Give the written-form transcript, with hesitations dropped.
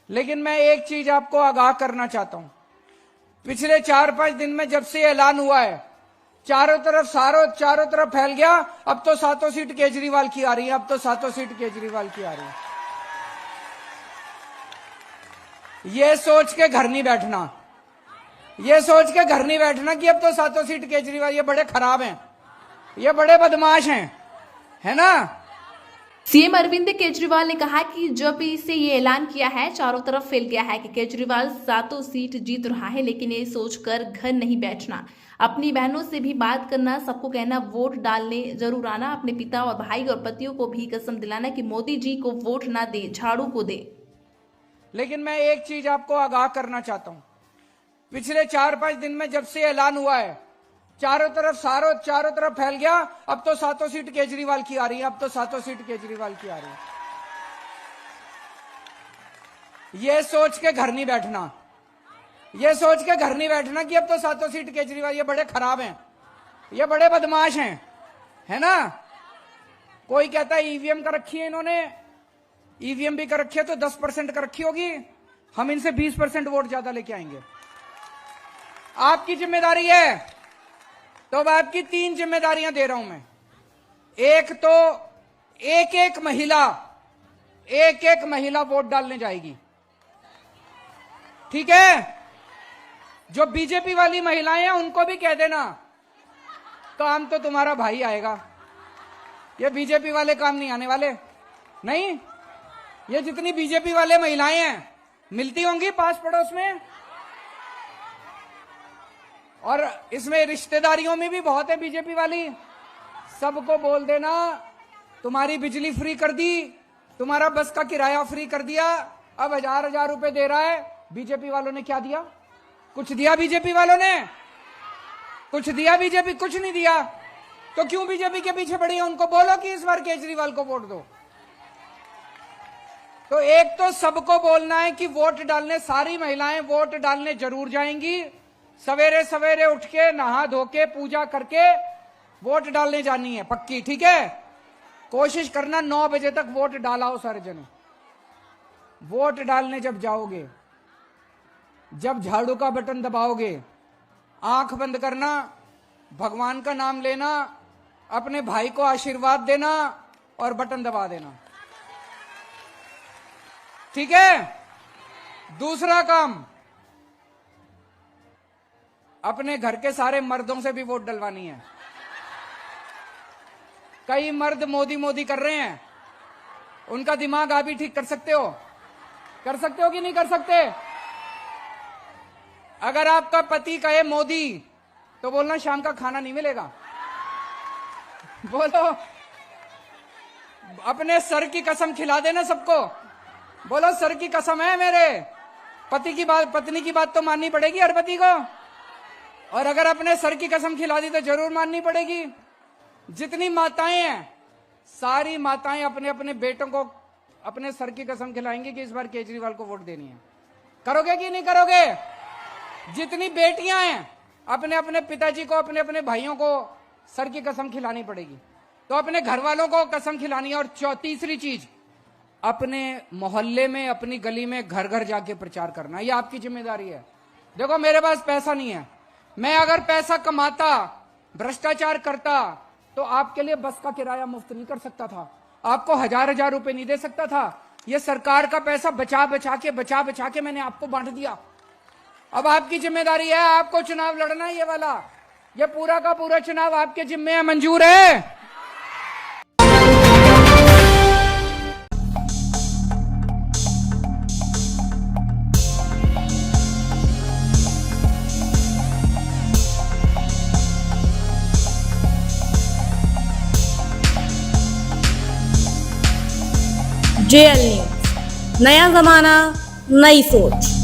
लेकिन मैं एक चीज आपको आगाह करना चाहता हूं। पिछले 4-5 दिन में जब से ऐलान हुआ है, चारों तरफ फैल गया। अब तो 7 सीट केजरीवाल की आ रही है, अब तो 7 सीट केजरीवाल की आ रही है। ये सोच के घर नहीं बैठना, ये सोच के घर नहीं बैठना कि अब तो 7 सीट केजरीवाल। ये बड़े खराब हैं, ये बड़े बदमाश हैं, है ना। सीएम अरविंद केजरीवाल ने कहा कि जब से ये ऐलान किया है, चारों तरफ फैल गया है कि केजरीवाल 7 सीट जीत रहा है, लेकिन ये सोचकर घर नहीं बैठना, अपनी बहनों से भी बात करना, सबको कहना वोट डालने जरूर आना, अपने पिता और भाई और पतियों को भी कसम दिलाना कि मोदी जी को वोट ना दे, झाड़ू को दे। लेकिन मैं एक चीज आपको आगाह करना चाहता हूं। पिछले 4-5 दिन में जब से ऐलान हुआ है, चारों तरफ फैल गया। अब तो 7 सीट केजरीवाल की आ रही है, अब तो 7 सीट केजरीवाल की आ रही है। ये सोच के घर नहीं बैठना, ये सोच के घर नहीं बैठना कि अब तो 7 सीट केजरीवाल। ये बड़े खराब हैं, ये बड़े बदमाश हैं, है ना। कोई कहता है ईवीएम कर रखी है इन्होंने, ईवीएम भी कर रखी है तो 10% कर रखी होगी, हम इनसे 20% वोट ज्यादा लेके आएंगे। आपकी जिम्मेदारी है, तो अब आपकी 3 जिम्मेदारियां दे रहा हूं मैं। एक तो एक महिला वोट डालने जाएगी, ठीक है। जो बीजेपी वाली महिलाएं हैं उनको भी कह देना काम तो तुम्हारा भाई आएगा, ये बीजेपी वाले काम नहीं आने वाले। नहीं, ये जितनी बीजेपी वाले महिलाएं हैं मिलती होंगी पास पड़ोस में, और इसमें रिश्तेदारियों में भी बहुत है बीजेपी वाली। सबको बोल देना तुम्हारी बिजली फ्री कर दी, तुम्हारा बस का किराया फ्री कर दिया, अब 1000-1000 रुपए दे रहा है। बीजेपी वालों ने क्या दिया? कुछ दिया बीजेपी वालों ने? कुछ दिया बीजेपी? कुछ नहीं दिया। तो क्यों बीजेपी के पीछे पड़ी है? उनको बोलो कि इस बार केजरीवाल को वोट दो। तो एक तो सबको बोलना है कि वोट डालने, सारी महिलाएं वोट डालने जरूर जाएंगी। सवेरे सवेरे उठ के नहा धो के पूजा करके वोट डालने जानी है, पक्की, ठीक है। कोशिश करना 9 बजे तक वोट डालाओ सारे जने। वोट डालने जब जाओगे, जब झाड़ू का बटन दबाओगे, आंख बंद करना, भगवान का नाम लेना, अपने भाई को आशीर्वाद देना और बटन दबा देना, ठीक है। दूसरा काम, अपने घर के सारे मर्दों से भी वोट डलवानी है। कई मर्द मोदी मोदी कर रहे हैं, उनका दिमाग आप ही ठीक कर सकते हो। कर सकते हो कि नहीं कर सकते? अगर आपका पति कहे मोदी तो बोलना शाम का खाना नहीं मिलेगा। बोलो, अपने सर की कसम खिला देना सबको। बोलो सर की कसम है मेरे, पति की बात, पत्नी की बात तो माननी पड़ेगी हर पति को, और अगर अपने सर की कसम खिला दी तो जरूर माननी पड़ेगी। जितनी माताएं हैं, सारी माताएं अपने अपने बेटों को अपने सर की कसम खिलाएंगी कि इस बार केजरीवाल को वोट देनी है। करोगे कि नहीं करोगे? जितनी बेटियां हैं, अपने अपने पिताजी को, अपने अपने भाइयों को सर की कसम खिलानी पड़ेगी। तो अपने घर वालों को कसम खिलानी है। और तीसरी चीज, अपने मोहल्ले में, अपनी गली में, घर घर जाके प्रचार करना, यह आपकी जिम्मेदारी है। देखो मेरे पास पैसा नहीं है, मैं अगर पैसा कमाता, भ्रष्टाचार करता, तो आपके लिए बस का किराया मुफ्त नहीं कर सकता था, आपको 1000-1000 रुपए नहीं दे सकता था। ये सरकार का पैसा बचा बचा के मैंने आपको बांट दिया। अब आपकी जिम्मेदारी है, आपको चुनाव लड़ना है। ये वाला, ये पूरा का पूरा चुनाव आपके जिम्मे है। मंजूर है? JL न्यूज़, नया जमाना, नई सोच।